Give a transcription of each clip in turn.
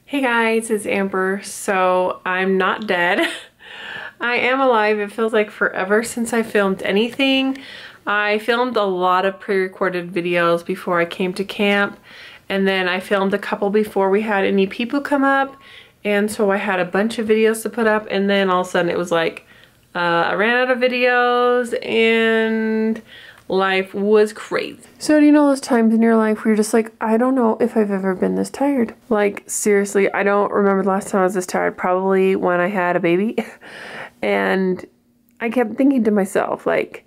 Hey guys, it's Amber. So I'm not dead. I am alive. It feels like forever since I filmed anything. I filmed a lot of pre-recorded videos before I came to camp, and then I filmed a couple before we had any people come up, and so I had a bunch of videos to put up, and then all of a sudden it was like I ran out of videos and life was crazy. So do you know those times in your life where you're just like, I don't know if I've ever been this tired? Like seriously, I don't remember the last time I was this tired. Probably when I had a baby. And I kept thinking to myself, like,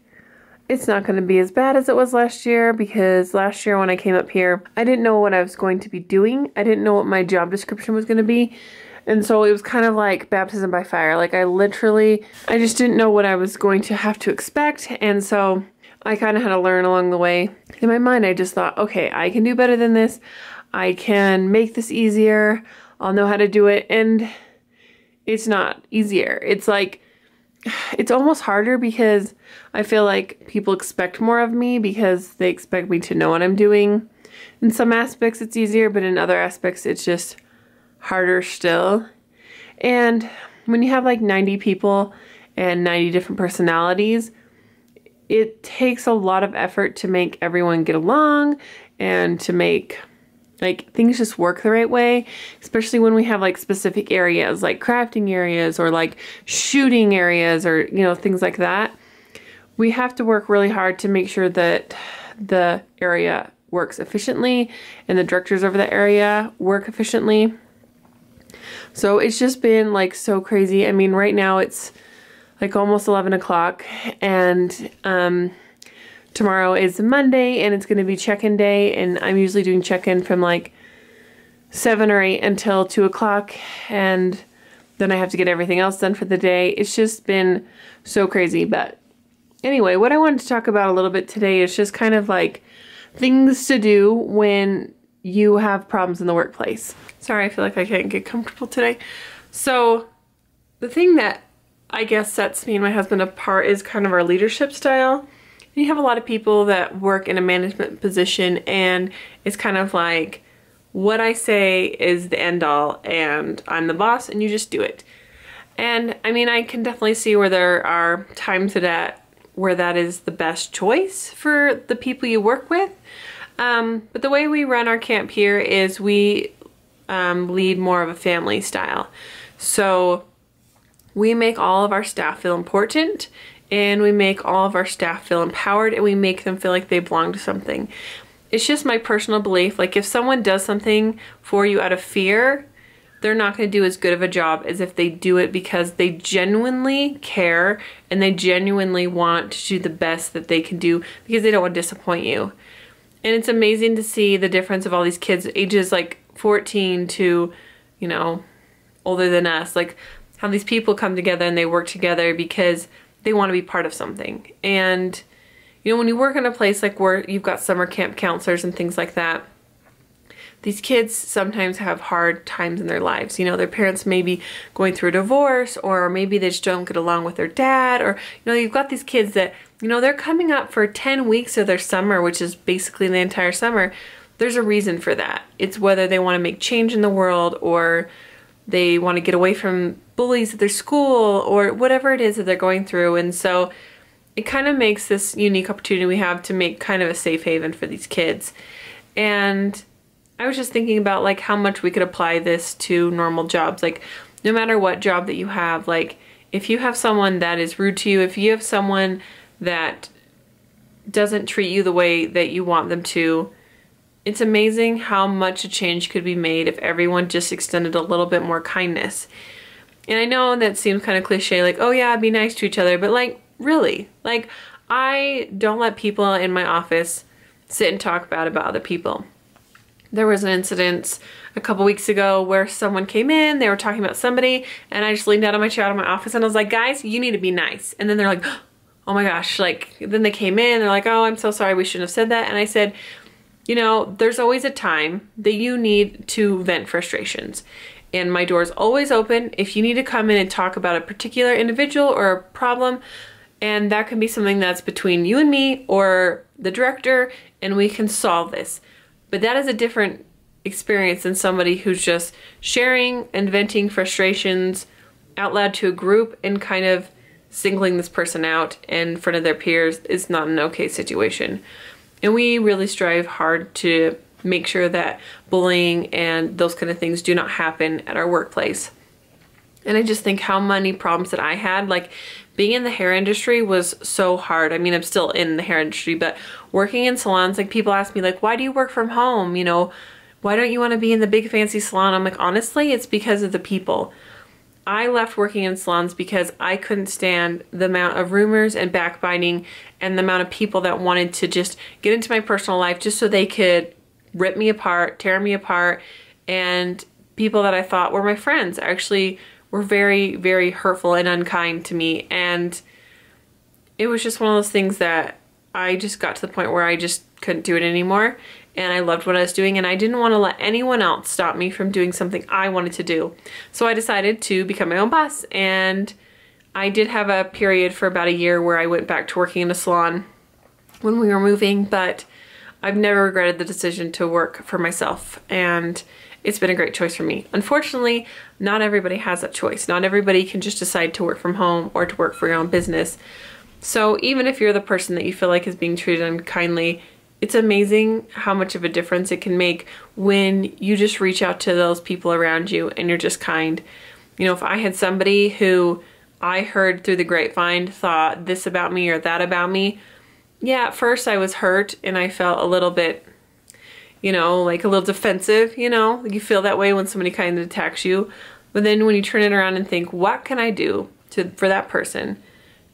it's not going to be as bad as it was last year, because last year when I came up here, I didn't know what I was going to be doing. I didn't know what my job description was going to be. And so it was kind of like baptism by fire. Like I just didn't know what I was going to have to expect. And so I kind of had to learn along the way. In my mind, I just thought, okay, I can do better than this. I can make this easier. I'll know how to do it. And it's not easier. It's like, it's almost harder because I feel like people expect more of me because they expect me to know what I'm doing. In some aspects, it's easier, but in other aspects, it's just harder still. And when you have like 90 people and 90 different personalities, it takes a lot of effort to make everyone get along and to make like things just work the right way, especially when we have like specific areas like crafting areas or like shooting areas or, you know, things like that. We have to work really hard to make sure that the area works efficiently and the directors over the area work efficiently. So it's just been like so crazy. I mean, right now it's like almost 11 o'clock, and tomorrow is Monday and it's going to be check-in day, and I'm usually doing check-in from like 7 or 8 until 2 o'clock, and then I have to get everything else done for the day. It's just been so crazy. But anyway, what I wanted to talk about a little bit today is just kind of like things to do when you have problems in the workplace. Sorry, I feel like I can't get comfortable today. So the thing that I guess sets me and my husband apart is kind of our leadership style. You have a lot of people that work in a management position, and it's kind of like what I say is the end all, and I'm the boss and you just do it. And I mean, I can definitely see where there are times where that is the best choice for the people you work with. But the way we run our camp here is we lead more of a family style. So we make all of our staff feel important, and we make all of our staff feel empowered, and we make them feel like they belong to something. It's just my personal belief, like if someone does something for you out of fear, they're not going to do as good of a job as if they do it because they genuinely care and they genuinely want to do the best that they can do because they don't want to disappoint you. And it's amazing to see the difference of all these kids ages like 14 to, you know, older than us, like how these people come together and they work together because they want to be part of something. And you know, when you work in a place like where you've got summer camp counselors and things like that, these kids sometimes have hard times in their lives. You know, their parents may be going through a divorce, or maybe they just don't get along with their dad, or, you know, you've got these kids that, you know, they're coming up for 10 weeks of their summer, which is basically the entire summer. There's a reason for that. It's whether they want to make change in the world, or they want to get away from bullies at their school, or whatever it is that they're going through. And so it kind of makes this unique opportunity we have to make kind of a safe haven for these kids. And I was just thinking about like how much we could apply this to normal jobs. Like no matter what job that you have, like if you have someone that is rude to you, if you have someone that doesn't treat you the way that you want them to, it's amazing how much a change could be made if everyone just extended a little bit more kindness. And I know that seems kind of cliche, like, oh yeah, be nice to each other, but like, really? Like, I don't let people in my office sit and talk bad about other people. There was an incident a couple weeks ago where someone came in, they were talking about somebody, and I just leaned out of my chair out of my office and I was like, guys, you need to be nice. And then they're like, oh my gosh, like, then they came in, they're like, oh, I'm so sorry, we shouldn't have said that. And I said, you know, there's always a time that you need to vent frustrations. And my door is always open if you need to come in and talk about a particular individual or a problem. And that can be something that's between you and me or the director, and we can solve this. But that is a different experience than somebody who's just sharing and venting frustrations out loud to a group and kind of singling this person out in front of their peers is not an okay situation. And we really strive hard to make sure that bullying and those kind of things do not happen at our workplace. And I just think how many problems that I had, like being in the hair industry was so hard. I mean, I'm still in the hair industry, but working in salons, like people ask me like, why do you work from home? You know, why don't you want to be in the big fancy salon? I'm like, honestly, it's because of the people. I left working in salons because I couldn't stand the amount of rumors and backbiting and the amount of people that wanted to just get into my personal life just so they could rip me apart, tear me apart, and people that I thought were my friends actually were very, very hurtful and unkind to me. And it was just one of those things that I just got to the point where I just couldn't do it anymore. And I loved what I was doing, and I didn't want to let anyone else stop me from doing something I wanted to do. So I decided to become my own boss, and I did have a period for about a year where I went back to working in a salon when we were moving, but I've never regretted the decision to work for myself, and it's been a great choice for me. Unfortunately, not everybody has that choice. Not everybody can just decide to work from home or to work for your own business. So even if you're the person that you feel like is being treated unkindly, it's amazing how much of a difference it can make when you just reach out to those people around you and you're just kind. You know, if I had somebody who I heard through the grapevine thought this about me or that about me, yeah, at first I was hurt and I felt a little bit, you know, like a little defensive, you know, you feel that way when somebody kind of attacks you. But then when you turn it around and think, what can I do for that person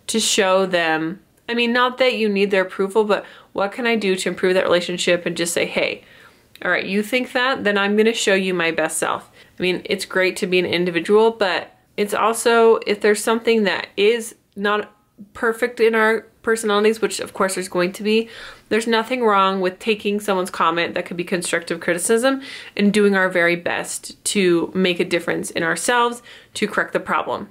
to show them, I mean, not that you need their approval, but what can I do to improve that relationship and just say, hey, all right, you think that, then I'm going to show you my best self. I mean, it's great to be an individual, but it's also, if there's something that is not perfect in our personalities, which of course there's going to be, there's nothing wrong with taking someone's comment that could be constructive criticism and doing our very best to make a difference in ourselves to correct the problem.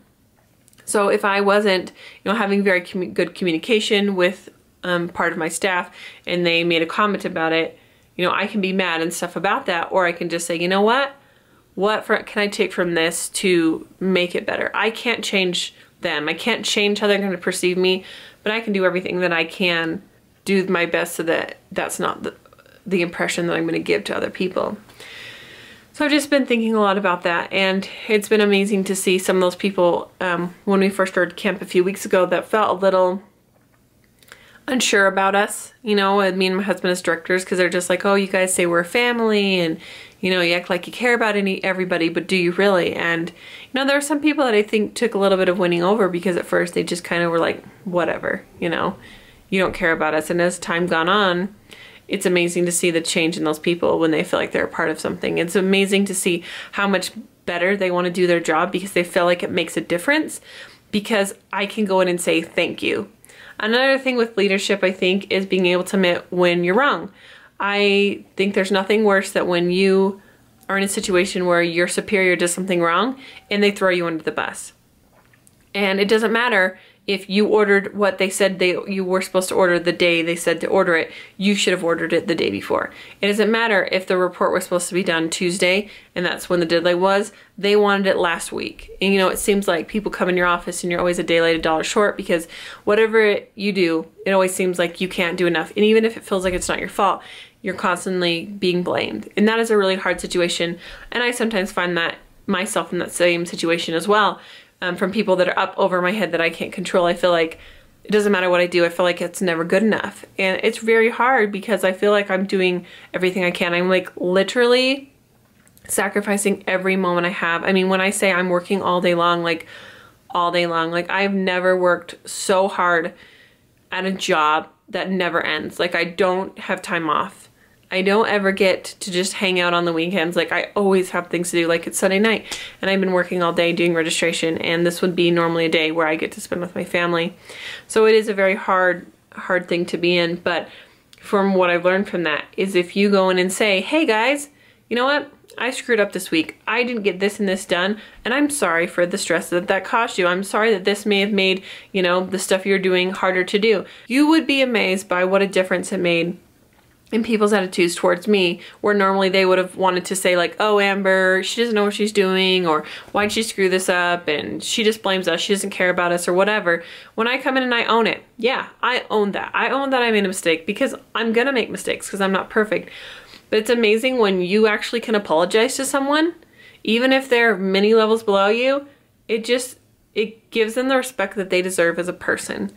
So if I wasn't, you know, having very good communication with part of my staff and they made a comment about it, you know, I can be mad and stuff about that, or I can just say, you know what can I take from this to make it better? I can't change them. I can't change how they're going to perceive me, but I can do everything that I can, do my best so that that's not the impression that I'm going to give to other people. So I've just been thinking a lot about that, and it's been amazing to see some of those people when we first started camp a few weeks ago that felt a little unsure about us, you know, me and my husband as directors, because they're just like, oh, you guys say we're a family and, you know, you act like you care about everybody, but do you really? And, you know, there are some people that I think took a little bit of winning over because at first they just kind of were like, whatever, you know, you don't care about us. And as time gone on, it's amazing to see the change in those people when they feel like they're a part of something. It's amazing to see how much better they want to do their job because they feel like it makes a difference, because I can go in and say thank you. Another thing with leadership, I think, is being able to admit when you're wrong. I think there's nothing worse than when you are in a situation where your superior does something wrong and they throw you under the bus. And it doesn't matter if you ordered what they said you were supposed to order the day they said to order it, you should have ordered it the day before. It doesn't matter if the report was supposed to be done Tuesday and that's when the deadline was, they wanted it last week. And you know, it seems like people come in your office and you're always a day late, $1 short, because whatever you do, it always seems like you can't do enough. And even if it feels like it's not your fault, you're constantly being blamed. And that is a really hard situation. And I sometimes find that myself in that same situation as well. From people that are up over my head that I can't control. I feel like it doesn't matter what I do. I feel like it's never good enough. And it's very hard because I feel like I'm doing everything I can. I'm like literally sacrificing every moment I have. I mean, when I say I'm working all day long, like all day long, like I've never worked so hard at a job that never ends. Like I don't have time off. I don't ever get to just hang out on the weekends. Like I always have things to do. Like it's Sunday night and I've been working all day doing registration, and this would be normally a day where I get to spend with my family. So it is a very hard thing to be in. But from what I've learned from that is if you go in and say, hey guys, you know what? I screwed up this week. I didn't get this and this done, and I'm sorry for the stress that caused you. I'm sorry that this may have made, you know, the stuff you're doing harder to do. You would be amazed by what a difference it made and people's attitudes towards me, where normally they would have wanted to say like, oh, Amber, she doesn't know what she's doing, or why'd she screw this up, and she just blames us, she doesn't care about us, or whatever. When I come in and I own it, yeah, I own that. I own that I made a mistake, because I'm gonna make mistakes because I'm not perfect. But it's amazing when you actually can apologize to someone, even if they're many levels below you. It gives them the respect that they deserve as a person.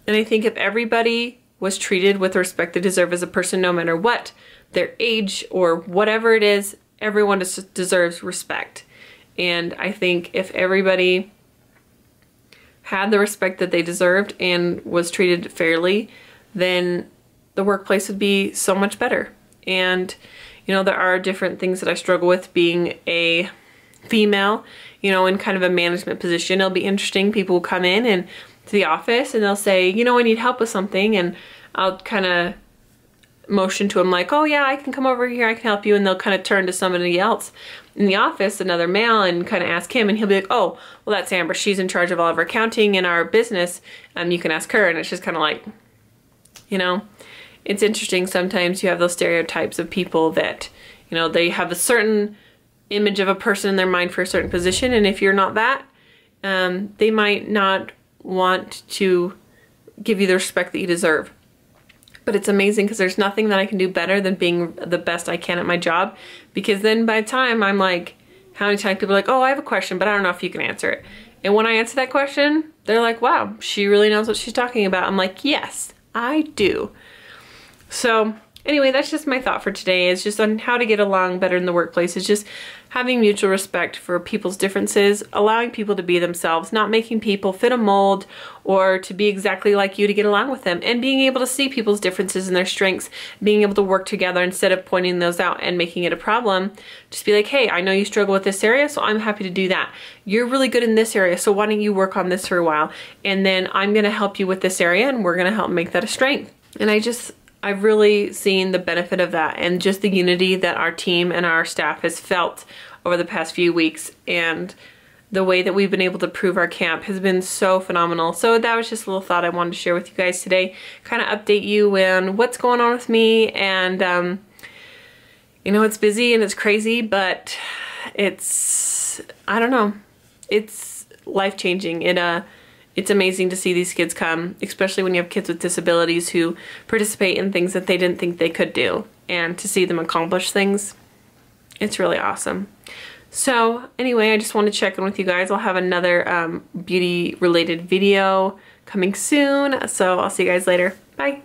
And I think if everybody was treated with the respect they deserve as a person, no matter what, their age or whatever it is, everyone deserves respect. And I think if everybody had the respect that they deserved and was treated fairly, then the workplace would be so much better. And, you know, there are different things that I struggle with being a female, you know, in kind of a management position. It'll be interesting. People will come in and to the office and they'll say, you know, I need help with something, and I'll kind of motion to them like, oh yeah, I can come over here, I can help you, and they'll kind of turn to somebody else in the office, another male, and kind of ask him, and he'll be like, oh, well, that's Amber, she's in charge of all of our accounting in our business, you can ask her. And it's just kind of like, you know, it's interesting. Sometimes you have those stereotypes of people that, you know, they have a certain image of a person in their mind for a certain position, and if you're not that, they might not want to give you the respect that you deserve. But it's amazing because there's nothing that I can do better than being the best I can at my job, because then by the time I'm like, how many times people are like, oh, I have a question, but I don't know if you can answer it. And when I answer that question, they're like, wow, she really knows what she's talking about. I'm like, yes, I do. So anyway, that's just my thought for today, is just on how to get along better in the workplace. Is just having mutual respect for people's differences, allowing people to be themselves, not making people fit a mold or to be exactly like you to get along with them, and being able to see people's differences and their strengths, being able to work together instead of pointing those out and making it a problem. Just be like, hey, I know you struggle with this area, so I'm happy to do that. You're really good in this area, so why don't you work on this for a while? And then I'm gonna help you with this area, and we're gonna help make that a strength. And I've really seen the benefit of that, and just the unity that our team and our staff has felt over the past few weeks, and the way that we've been able to prove our camp has been so phenomenal. So that was just a little thought I wanted to share with you guys today, kind of update you on what's going on with me. And you know, it's busy and it's crazy, but it's, I don't know, it's life-changing. It's amazing to see these kids come, especially when you have kids with disabilities who participate in things that they didn't think they could do, and to see them accomplish things, it's really awesome. So anyway, I just wanted to check in with you guys. I'll have another beauty related video coming soon, so I'll see you guys later. Bye.